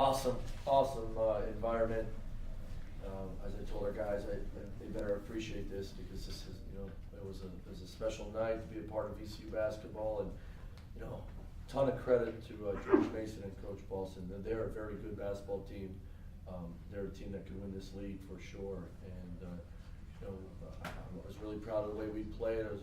Awesome environment. As I told our guys, they better appreciate this because this is, it was a special night to be a part of VCU basketball, and ton of credit to George Mason and Coach Paulson. They're a very good basketball team. They're a team that can win this league for sure. And I was really proud of the way we played. I was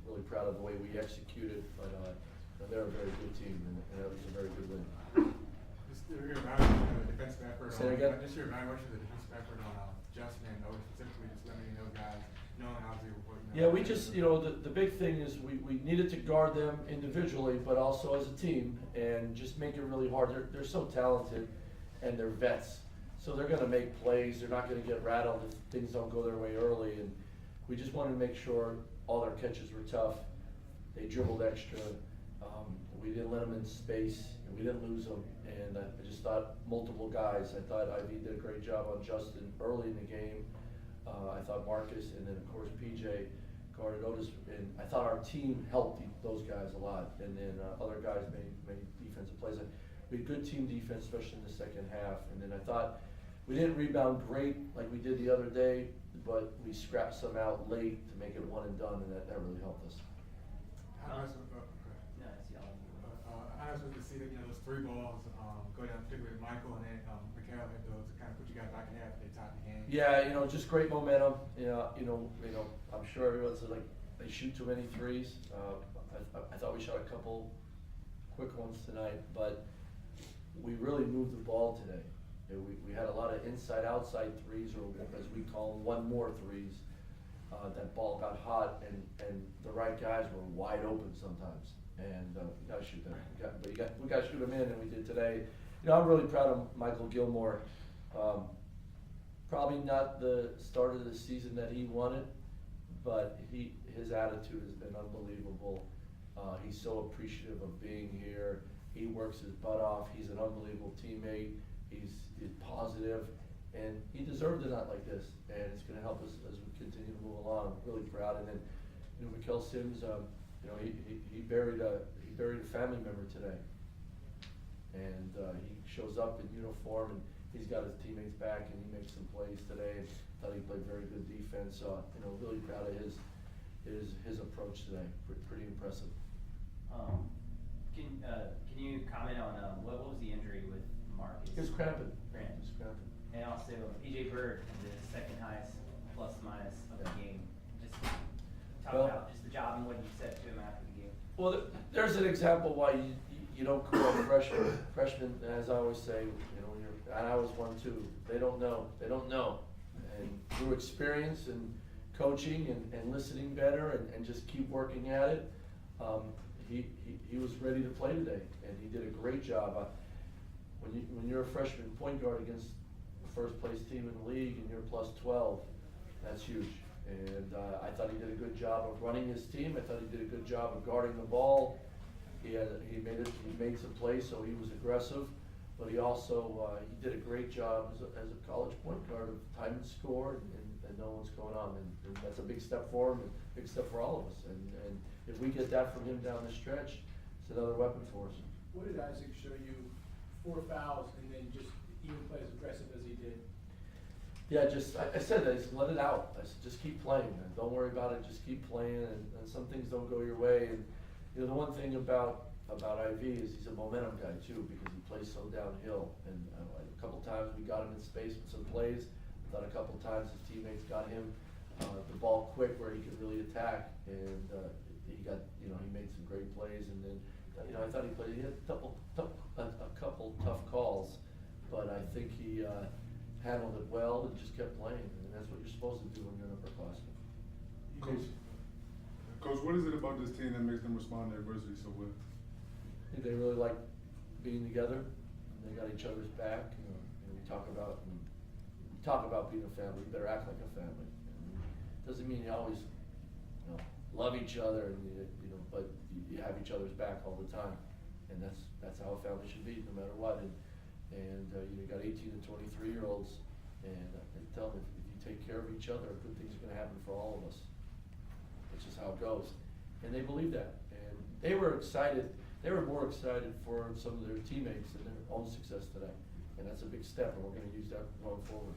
really proud of the way we executed. But they're a very good team, and that was a very good win. Just your evaluation of the defensive effort. Say that again? Just your evaluation of the defensive effort on Justin and Owen, specifically just limiting those guys, knowing how to work. Yeah, we just, the big thing is we needed to guard them individually, but also as a team, and just make it really hard. They're so talented, and they're vets, so they're going to make plays. They're not going to get rattled if things don't go their way early, and we just wanted to make sure all their catches were tough. They dribbled extra. We didn't let them in space, and we didn't lose them. And I just thought multiple guys. I thought Ivy did a great job on Justin early in the game. I thought Marcus, and then of course PJ guarded Otis, and I thought our team helped those guys a lot. And then other guys made defensive plays. We had good team defense, especially in the second half. And then I thought we didn't rebound great like we did the other day, but we scrapped some out late to make it one and done, and that really helped us. How nice was to see that those three balls go down, particularly with Michael and then Mikhail hit those to kind of put you guys back in half. They tied the game. Yeah, just great momentum. I'm sure everyone's like they shoot too many threes. I thought we shot a couple quick ones tonight, but we really moved the ball today. We had a lot of inside-outside threes, or as we call them, one more threes. That ball got hot, and the right guys were wide open sometimes. And we got to shoot them. We got to shoot them in, and we did today. I'm really proud of Michael Gilmore. Probably not the start of the season that he wanted, but his attitude has been unbelievable. He's so appreciative of being here. He works his butt off. He's an unbelievable teammate. He's positive, and he deserved a night like this. And it's going to help us as we continue to move along. I'm really proud. And then, Mikael Sims. He buried a family member today, and he shows up in uniform, and he's got his teammates back, and he makes some plays today. And thought he played very good defense. Really proud of his approach today. Pretty impressive. Can you comment on what was the injury with Marcus? It was cramping. And also PJ Bird, the second highest plus minus of the game. Just talk about just the job and what you said to him after the game. Well, there's an example why you don't call freshmen. Freshmen, as I always say, and I was one too. They don't know. And through experience and coaching and listening better and just keep working at it, he was ready to play today, and he did a great job. When you're a freshman point guard against the first place team in the league and you're plus 12, that's huge. And I thought he did a good job of running his team. I thought he did a good job of guarding the ball. He made some plays, so he was aggressive. But he also he did a great job as a college point guard of time and score and know what's going on. And that's a big step for him, and a big step for all of us. And if we get that from him down the stretch, it's another weapon for us. What did Isaac show you? 4 fouls and then just even play as aggressive as he did? Yeah, I said that, just let it out. I said, just keep playing, man. Don't worry about it, just keep playing, and some things don't go your way. And the one thing about IV is he's a momentum guy too, because he plays so downhill. And a couple times we got him in space with some plays. I thought a couple times his teammates got him the ball quick where he could really attack, and he made some great plays. And then I thought he had a couple tough calls, but I think he handled it well and just kept playing, and that's what you're supposed to do when you're an upperclassman. Coach, what is it about this team that makes them respond to adversity so well? I think they really like being together, and they got each other's back. And we talk about being a family. You better act like a family. Doesn't mean you always love each other, and but you have each other's back all the time, and that's how a family should be, no matter what. And you got 18 and 23-year-olds, and tell them if you take care of each other, good things are going to happen for all of us. It's just how it goes. And they believe that. And they were excited. they were more excited for some of their teammates and their own success today. And that's a big step, and we're gonna use that going forward.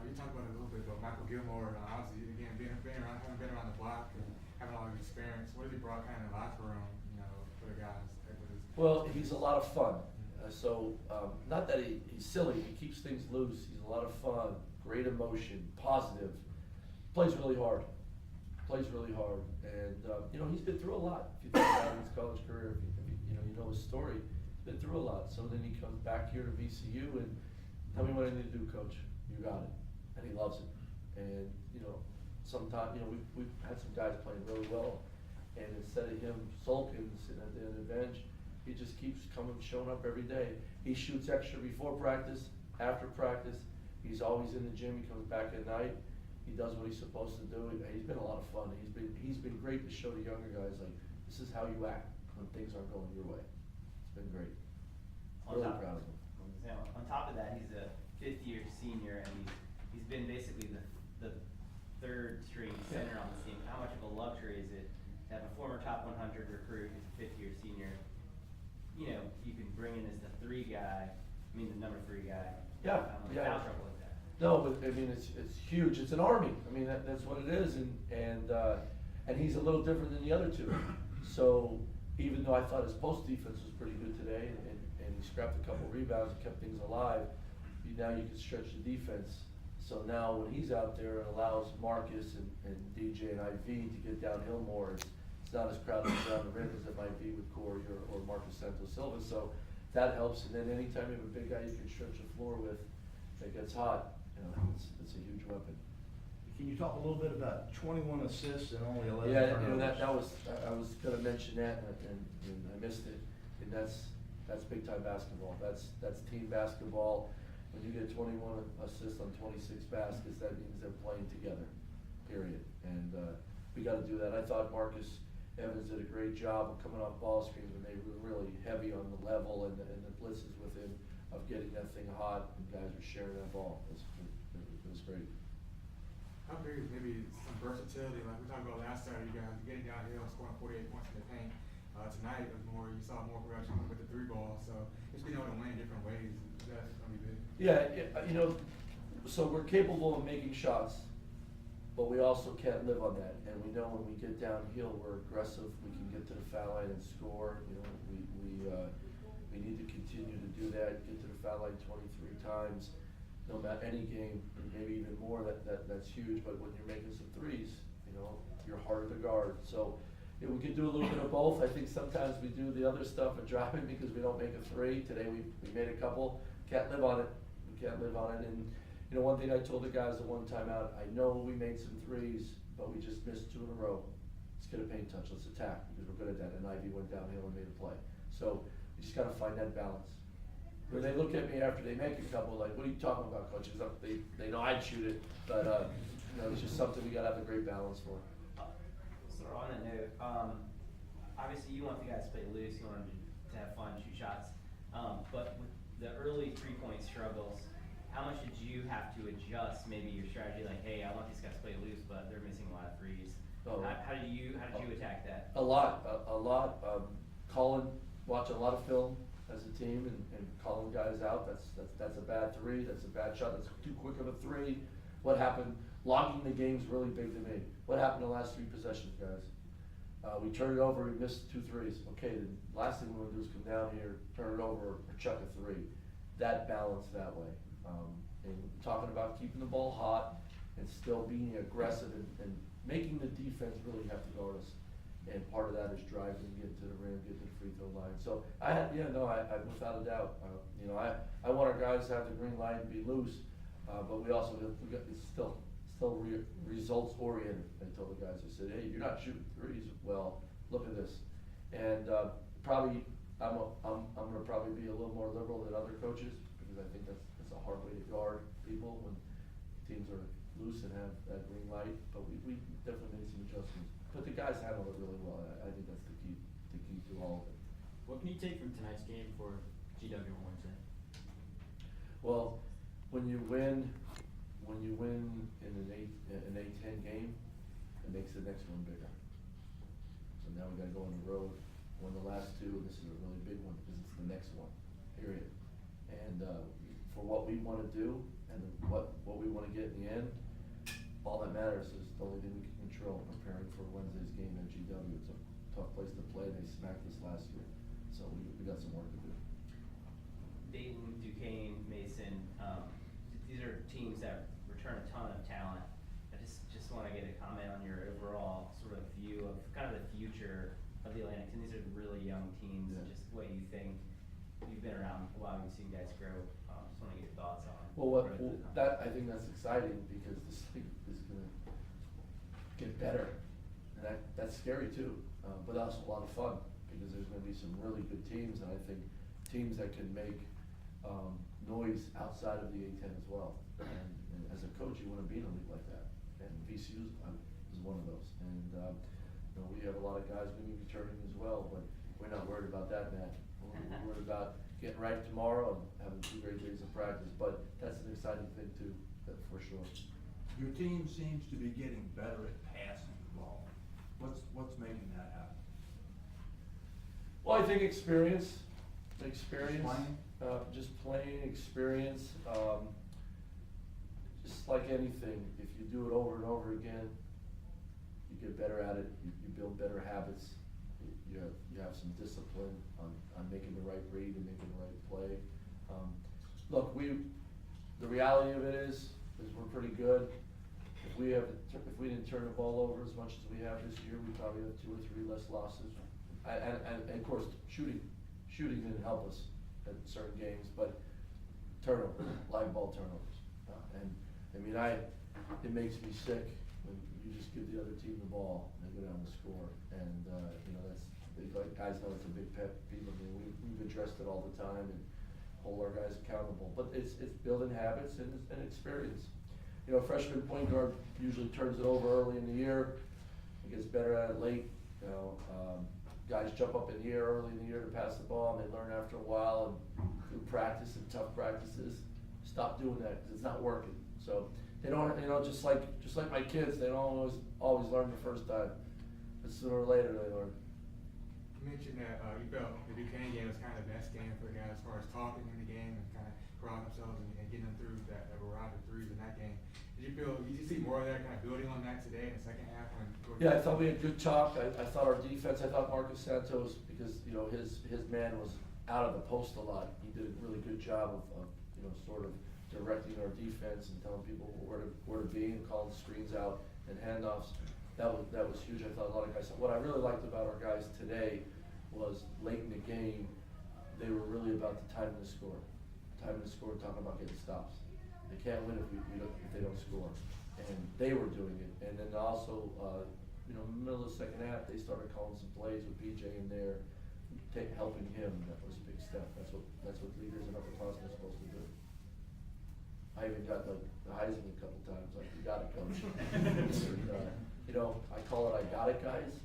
You talked about it a little bit, but Michael Gilmore, obviously, again, having been around the block and having all the experience, what has he brought kind of in the locker room, you know, for the guys? Well, he's a lot of fun. Not that he's silly, he keeps things loose, he's a lot of fun, great emotion, positive, plays really hard, and, you know, he's been through a lot. If you think about his college career, if you know his story, he's been through a lot. So then he comes back here to VCU and, tell me what I need to do, coach, you got it, and he loves it. And, you know, sometimes, you know, we've had some guys playing really well, and instead of him sulking, sitting at the end of the bench, he just keeps showing up every day. He shoots extra before practice, after practice. He's always in the gym. He comes back at night. He does what he's supposed to do. He's been a lot of fun. He's been great to show the younger guys, like, this is how you act when things aren't going your way. It's been great. Really proud of him. On top of that, he's a fifth-year senior, and he's been basically the third string center on the team. How much of a luxury is it to have a former top 100 recruit who's a fifth-year senior? You know, you can bring in as the number three guy. Yeah, yeah. Without trouble like that. No, but I mean, it's huge. It's an army. I mean, that's what it is, and he's a little different than the other two. So even though I thought his post defense was pretty good today, and he scrapped a couple rebounds and kept things alive, now you can stretch the defense. So now when he's out there, it allows Marcus and DJ and IV to get downhill more. It's not as crowded around the rim as it might be with Corey or Marcus Santos Silva. So that helps. And then anytime you have a big guy you can stretch the floor with that gets hot, you know, it's a huge weapon. Can you talk a little bit about 21 assists and only 11 Yeah, turnovers? you know, I was gonna mention that and I missed it. And that's big time basketball. That's team basketball. When you get 21 assists on 26 baskets, that means they're playing together, period. And we gotta do that. I thought Marcus Evans did a great job of coming off ball screens, and they were really heavy on the level and the blitzes with him of getting that thing hot, and guys were sharing that ball. It was great. How big is maybe some versatility, like we talked about last Saturday, you guys getting downhill and scoring 48 points in the paint. Tonight was you saw more production with the three ball, so just being able to win in different ways, that's gonna be big. Yeah, you know, so we're capable of making shots, but we also can't live on that. And we know when we get downhill, we're aggressive, we can get to the foul line and score. You know, we need to continue to do that, get to the foul line 23 times, no matter any game, maybe even more, that's huge. But when you're making some threes, you know, you're harder to guard. So yeah, we can do a little bit of both. I think sometimes we do the other stuff and drop it because we don't make a three. Today we made a couple, can't live on it. We can't live on it. And you know, one thing I told the guys at one time out, I know we made some threes, but we just missed 2 in a row. Let's get a paint touch, let's attack, because we're good at that. And Ivy went downhill and made a play. So we just gotta find that balance. When they look at me after they make a couple, like, what are you talking about, coach? They know I'd shoot it, but you know, it's just something we gotta have a great balance for. So on that note, obviously you want the guys to play loose, you want them to have fun, shoot shots. But with the early 3-point struggles, how much did you have to adjust maybe your strategy? Like, hey, I want these guys to play loose, but they're missing a lot of threes. Oh. How did you attack that? A lot. Watch a lot of film as a team and calling guys out. That's a bad three. That's a bad shot. That's too quick of a three. What happened? Logging the game's really big to me. What happened the last 3 possessions, guys? We turned it over. We missed 2 threes. Okay, the last thing we want to do is come down here, turn it over, or chuck a three. That balance that way. And talking about keeping the ball hot and still being aggressive and making the defense really have to guard us. And part of that is driving, getting to the rim, getting to the free throw line. So I without a doubt, you know, I want our guys to have the green light and be loose, but we also it's still results oriented. I told the guys, I said, hey, you're not shooting threes. Well, look at this, and probably I'm gonna probably be a little more liberal than other coaches because I think that's a hard way to guard people when teams are loose and have that green light. But we definitely made some adjustments. But the guys handled it really well. I think that's the key to all of it. What can you take from tonight's game for GW on Wednesday? Well, when you win in an 8-10 game, it makes the next one bigger. So now we gotta go on the road won the last two, and this is a really big one, because it's the next one, period. And, for what we wanna do, and what we wanna get in the end, all that matters is the only thing we can control, preparing for Wednesday's game at GW. It's a tough place to play, they smacked us last year, so we got some work to do. Dayton, Duquesne, Mason, these are teams that return a ton of talent. I just wanna get a comment on your overall sort of view of kind of the future of the Atlantic, and these are really young teams, Yeah. and just what you think. You've been around a while, you've seen guys grow, just wanna get your thoughts on. Well, growth of the company. that, I think that's exciting, because this thing is gonna get better, and that's scary too, but also a lot of fun, because there's gonna be some really good teams, and I think teams that can make, noise outside of the A-10 as well. And as a coach, you wanna be in a league like that, and VCU is one of those, and, you know, we have a lot of guys gonna be returning as well, but we're not worried about that, Matt. We're worried about getting right tomorrow and having 2 great days of practice, but that's an exciting thing too, for sure. Your team seems to be getting better at passing the ball. What's making that happen? Well, I think experience, Playing? Just playing experience, just like anything, if you do it over and over again, you get better at it, you build better habits, you have some discipline on making the right read and making the right play. Look, the reality of it is we're pretty good. If we didn't turn the ball over as much as we have this year, we probably have 2 or 3 less losses. And of course, shooting didn't help us at certain games, but turnovers, live ball turnovers. And, I mean, it makes me sick when you just give the other team the ball and they go down and score. And, you know, guys know it's a big pet peeve. I mean, we've addressed it all the time and hold our guys accountable. But it's building habits and experience. You know, freshman point guard usually turns it over early in the year, and gets better at it late. You know, guys jump up in the air early in the year to pass the ball, and they learn after a while, and through practice and tough practices, stop doing that because it's not working. So they don't, you know, just like my kids, they don't always learn the first time, but sooner or later they learn. You mentioned that you felt the Duquesne game was kind of the best game for the guys as far as talking in the game and kind of corralling themselves and getting them through that barrage of threes in that game. Did you see more of that kind of building on that today in the second half? Yeah, I thought we had good talk. I thought our defense, I thought Marcus Santos, because, you know, his man was out of the post a lot. He did a really good job of you know, sort of directing our defense and telling people where to be and calling screens out and handoffs. That was huge. I thought a lot of guys, what I really liked about our guys today was late in the game, they were really about the time to score. Time to score, talking about getting stops. They can't win if they don't score. And they were doing it. And then also, you know, middle of the second half, they started calling some plays with PJ in there, helping him. That was a big step. That's what leaders in upperclassmen are supposed to do. I even got like the Heisman a couple times, like, you got it, coach. And, you know, I call it, I got it, guys.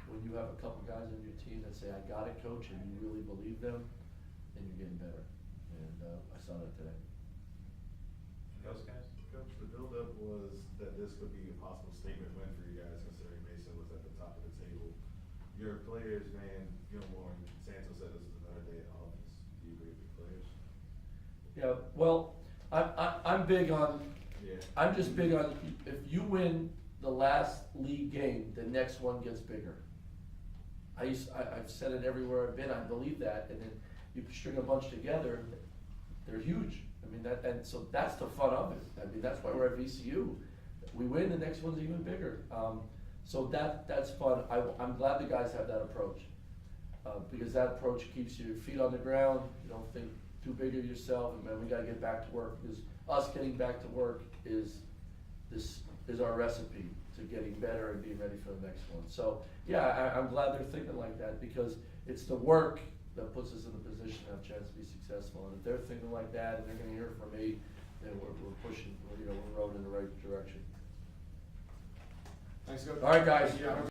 When you have a couple guys on your team that say, I got it, coach, and you really believe them, then you're getting better. And I saw that today. Else, guys? Coach, the buildup was that this could be a possible statement win for you guys, considering Mason was at the top of the table. Your players, man, Gilmore and Santos said this was another day at offense. Do you agree with the players? Yeah, well, I'm big on, Yeah. I'm just big on, if you win the last league game, the next one gets bigger. I've said it everywhere I've been, I believe that, and then you string a bunch together, they're huge. I mean, and so that's the fun of it. I mean, that's why we're at VCU. We win, the next one's even bigger. So that's fun. I'm glad the guys have that approach, because that approach keeps your feet on the ground. You don't think too big of yourself, and man, we gotta get back to work, because us getting back to work is our recipe to getting better and being ready for the next one. So yeah, I'm glad they're thinking like that, because it's the work that puts us in a position to have a chance to be successful. And if they're thinking like that and they're gonna hear from me, then we're pushing, you know, we're rowing in the right direction. Thanks, Coach. All right, guys. Yeah.